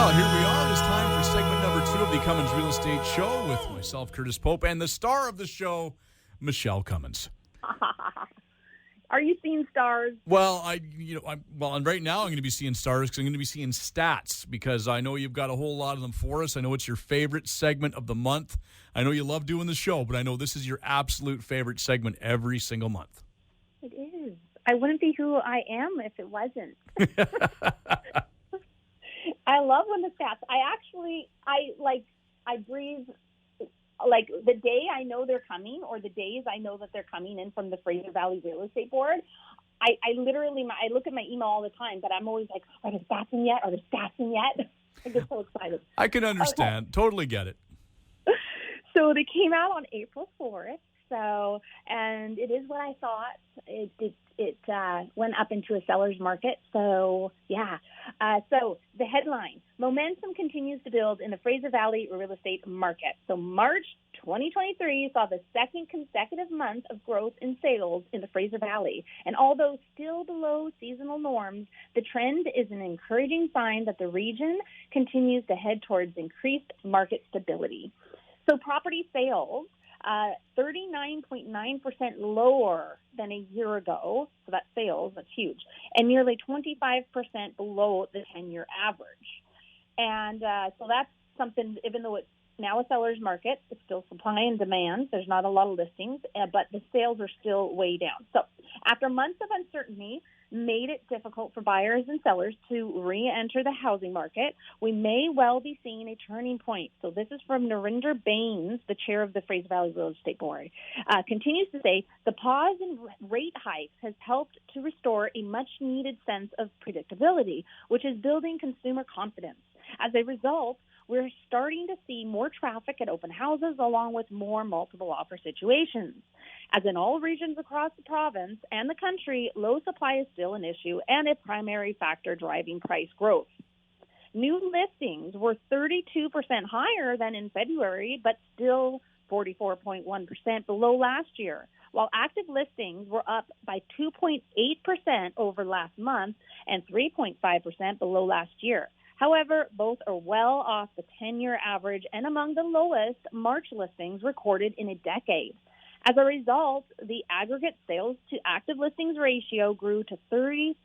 Well, here we are. It's time for segment number 2 of the Cummins Real Estate Show with myself, Curtis Pope, and the star of the show, Michele Cummins. Are you seeing stars? Well, and right now I'm going to be seeing stars because I'm going to be seeing stats because I know you've got a whole lot of them for us. I know it's your favorite segment of the month. I know you love doing the show, but I know this is your absolute favorite segment every single month. It is. I wouldn't be who I am if it wasn't. I love when the stats. I breathe. Like the day I know they're coming, or the days I know that they're coming in from the Fraser Valley Real Estate Board, I literally look at my email all the time, but I'm always like, are the stats in yet? Are the stats in yet? I get so excited. I can understand. Okay. Totally get it. So they came out on April 4th. So, and it is what I thought. It went up into a seller's market. So, yeah. So the headline, momentum continues to build in the Fraser Valley real estate market. So March 2023 saw the second consecutive month of growth in sales in the Fraser Valley. And although still below seasonal norms, the trend is an encouraging sign that the region continues to head towards increased market stability. So property sales, 39.9% lower than a year ago. So that's sales, that's huge. And nearly 25% below the 10-year average. And so that's something, even though it's now a seller's market, it's still supply and demand. There's not a lot of listings, but the sales are still way down. So after months of uncertainty made it difficult for buyers and sellers to re-enter the housing market, we may well be seeing a turning point. So this is from Narinder Baines, the chair of the Fraser Valley Real Estate Board, continues to say, the pause in rate hikes has helped to restore a much-needed sense of predictability, which is building consumer confidence. As a result, we're starting to see more traffic at open houses along with more multiple offer situations. As in all regions across the province and the country, low supply is still an issue and a primary factor driving price growth. New listings were 32% higher than in February, but still 44.1% below last year, while active listings were up by 2.8% over last month and 3.5% below last year. However, both are well off the 10-year average and among the lowest March listings recorded in a decade. As a result, the aggregate sales to active listings ratio grew to 34%,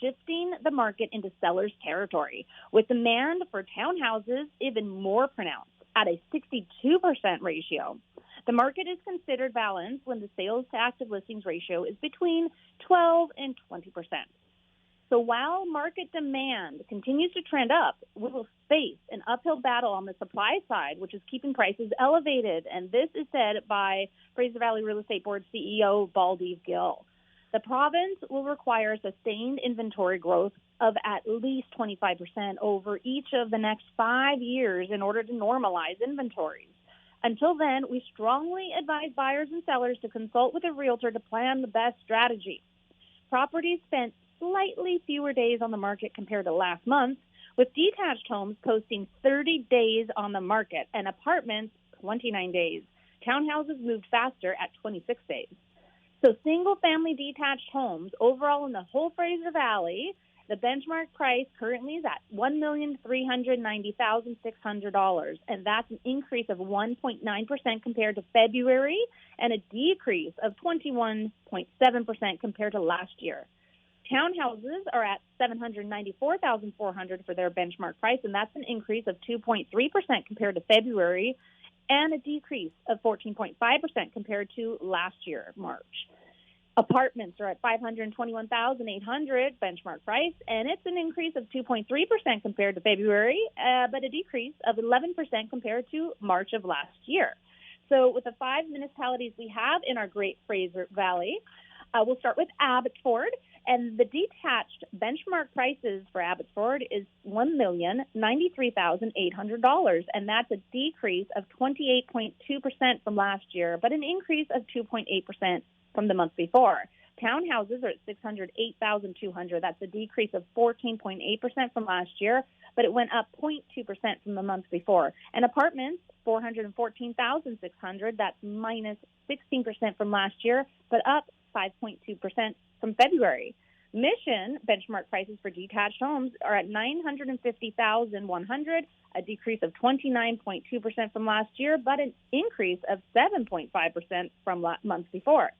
shifting the market into seller's territory, with demand for townhouses even more pronounced at a 62% ratio. The market is considered balanced when the sales to active listings ratio is between 12 and 20%. So while market demand continues to trend up, we will face an uphill battle on the supply side, which is keeping prices elevated. And this is said by Fraser Valley Real Estate Board CEO Baldev Gill. The province will require sustained inventory growth of at least 25% over each of the next 5 years in order to normalize inventories. Until then, we strongly advise buyers and sellers to consult with a realtor to plan the best strategy. Properties spent slightly fewer days on the market compared to last month, with detached homes posting 30 days on the market and apartments 29 days. Townhouses moved faster at 26 days. So single-family detached homes overall in the whole Fraser Valley, the benchmark price currently is at $1,390,600, and that's an increase of 1.9% compared to February and a decrease of 21.7% compared to last year. Townhouses are at $794,400 for their benchmark price, and that's an increase of 2.3% compared to February and a decrease of 14.5% compared to last year, March. Apartments are at $521,800 benchmark price, and it's an increase of 2.3% compared to February, but a decrease of 11% compared to March of last year. So with the 5 municipalities we have in our Great Fraser Valley, we'll start with Abbotsford. And the detached benchmark prices for Abbotsford is $1,093,800, and that's a decrease of 28.2% from last year, but an increase of 2.8% from the month before. Townhouses are at $608,200. That's a decrease of 14.8% from last year, but it went up 0.2% from the month before. And apartments, $414,600. That's minus 16% from last year, but up 5.2% from February. Mission benchmark prices for detached homes are at $950,100, a decrease of 29.2% from last year, but an increase of 7.5% from months before.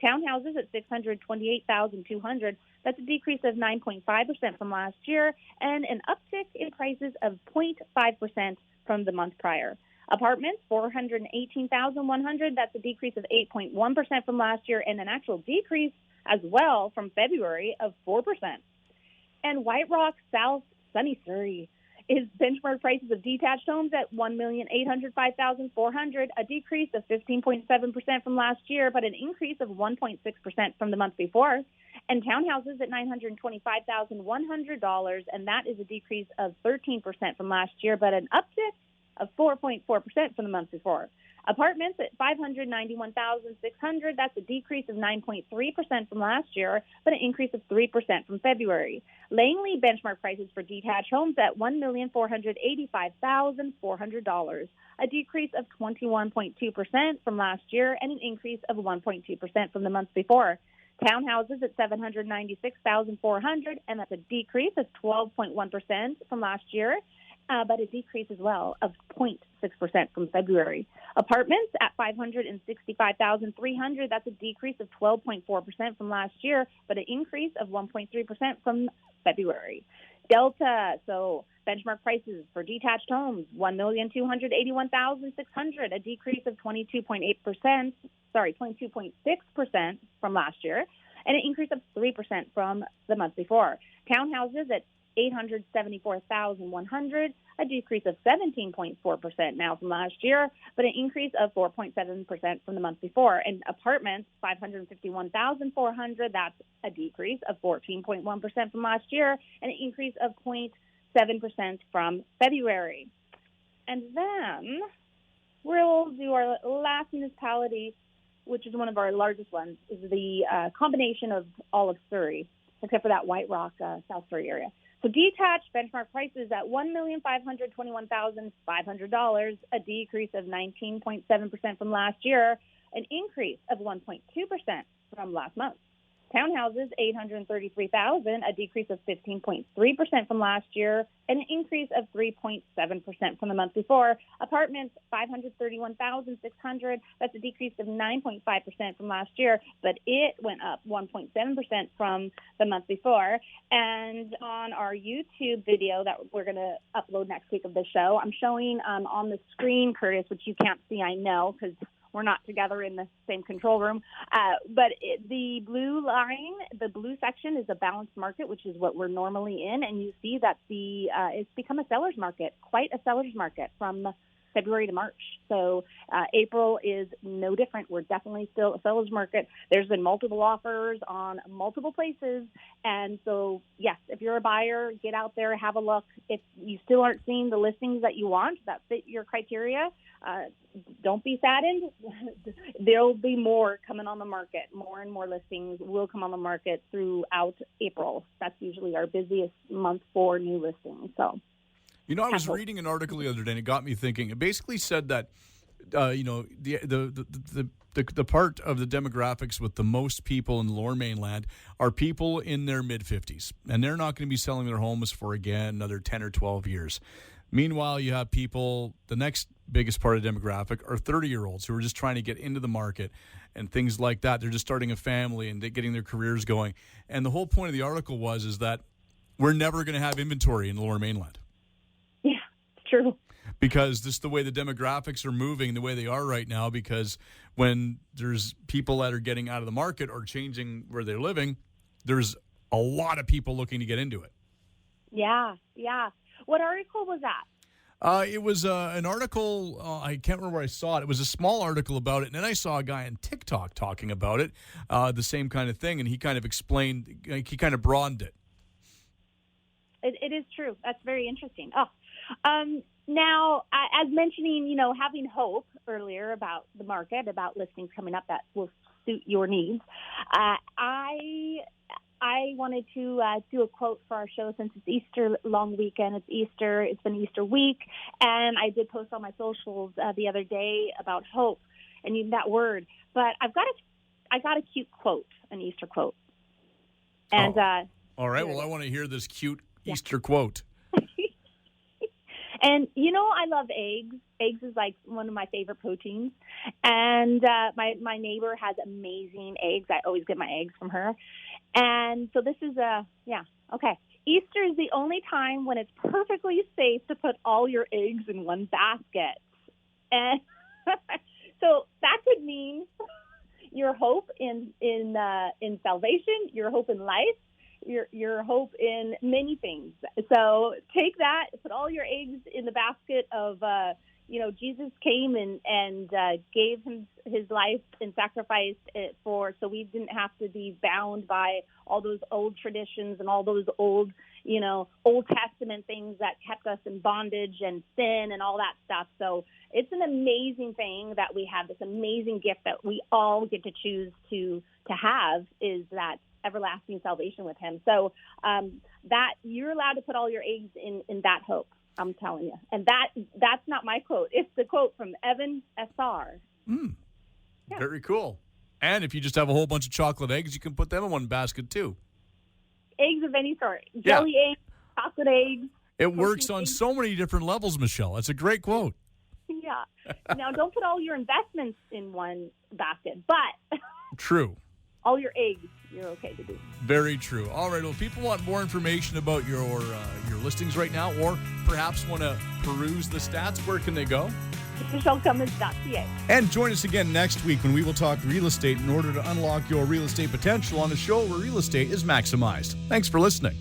Townhouses at $628,200, that's a decrease of 9.5% from last year, and an uptick in prices of 0.5% from the month prior. Apartments, $418,100, that's a decrease of 8.1% from last year, and an actual decrease as well from February of 4%. And White Rock, South, sunny Surrey, is benchmark prices of detached homes at $1,805,400, a decrease of 15.7% from last year, but an increase of 1.6% from the month before. And townhouses at $925,100, and that is a decrease of 13% from last year, but an uptick of 4.4% from the month before. Apartments at $591,600, that's a decrease of 9.3% from last year, but an increase of 3% from February. Langley benchmark prices for detached homes at $1,485,400, a decrease of 21.2% from last year, and an increase of 1.2% from the month before. Townhouses at $796,400, and that's a decrease of 12.1% from last year, but a decrease as well of 0.6% from February. Apartments at $565,300, that's a decrease of 12.4% from last year, but an increase of 1.3% from February. Delta, so benchmark prices for detached homes, $1,281,600, a decrease of 22.6% from last year, and an increase of 3% from the month before. Townhouses at $874,100, a decrease of 17.4% now from last year, but an increase of 4.7% from the month before. And apartments, $551,400, that's a decrease of 14.1% from last year, and an increase of 0.7% from February. And then we'll do our last municipality, which is one of our largest ones, is the combination of all of Surrey, except for that White Rock, South Surrey area. So detached benchmark prices at $1,521,500, a decrease of 19.7% from last year, an increase of 1.2% from last month. Townhouses, $833,000, a decrease of 15.3% from last year, and an increase of 3.7% from the month before. Apartments, $531,600, that's a decrease of 9.5% from last year, but it went up 1.7% from the month before. And on our YouTube video that we're going to upload next week of the show, I'm showing on the screen, Curtis, which you can't see, I know, because we're not together in the same control room. But the blue line, the blue section is a balanced market, which is what we're normally in. And you see that it's become a seller's market, quite a seller's market from February to March. So April is no different. We're definitely still a seller's market. There's been multiple offers on multiple places. And so, yes, if you're a buyer, get out there, have a look. If you still aren't seeing the listings that you want that fit your criteria, don't be saddened. There'll be more coming on the market. More and more listings will come on the market throughout April. That's usually our busiest month for new listings. So, you know, I was reading an article the other day, and it got me thinking. It basically said that, the part of the demographics with the most people in the Lower Mainland are people in their mid-50s, and they're not going to be selling their homes for, again, another 10 or 12 years. Meanwhile, you have people, the next biggest part of the demographic are 30-year-olds who are just trying to get into the market and things like that. They're just starting a family and they're getting their careers going. And the whole point of the article is that we're never going to have inventory in the Lower Mainland. Yeah, it's true. Because just the way the demographics are moving the way they are right now, because when there's people that are getting out of the market or changing where they're living, there's a lot of people looking to get into it. Yeah. What article was that? It was an article, I can't remember where I saw it. It was a small article about it, and then I saw a guy on TikTok talking about it, the same kind of thing, and he kind of explained, he kind of broadened it. It is true. That's very interesting. Now, as mentioning, having hope earlier about the market, about listings coming up that will suit your needs, I wanted to do a quote for our show since it's Easter long weekend. It's Easter. It's been Easter week. And I did post on my socials the other day about hope and using that word. But I got a cute quote, an Easter quote. And all right. Well, I want to hear this cute Easter quote. And, I love eggs. Eggs is like one of my favorite proteins. And my neighbor has amazing eggs. I always get my eggs from her. And so this is okay. Easter is the only time when it's perfectly safe to put all your eggs in one basket. And so that could mean your hope in salvation, your hope in life, your hope in many things. So take that, put all your eggs in the basket of, Jesus came and gave his life and sacrificed it so we didn't have to be bound by all those old traditions and all those old Testament things that kept us in bondage and sin and all that stuff. So it's an amazing thing that we have, this amazing gift that we all get to choose to have, is that everlasting salvation with him. So that you're allowed to put all your eggs in that hope, I'm telling you. And that's not my quote. It's the quote from Evan SR. Yeah. Very cool. And if you just have a whole bunch of chocolate eggs, you can put them in one basket too. Eggs of any sort. Jelly eggs, chocolate eggs. It works on so many different levels, Michele. It's a great quote. Yeah. Now, don't put all your investments in one basket, but true. All your eggs, you're okay to do. Very true. All right. Well, if people want more information about your listings right now, or perhaps want to peruse the stats, where can they go? MicheleCummins.ca. And join us again next week when we will talk real estate in order to unlock your real estate potential on a show where real estate is maximized. Thanks for listening.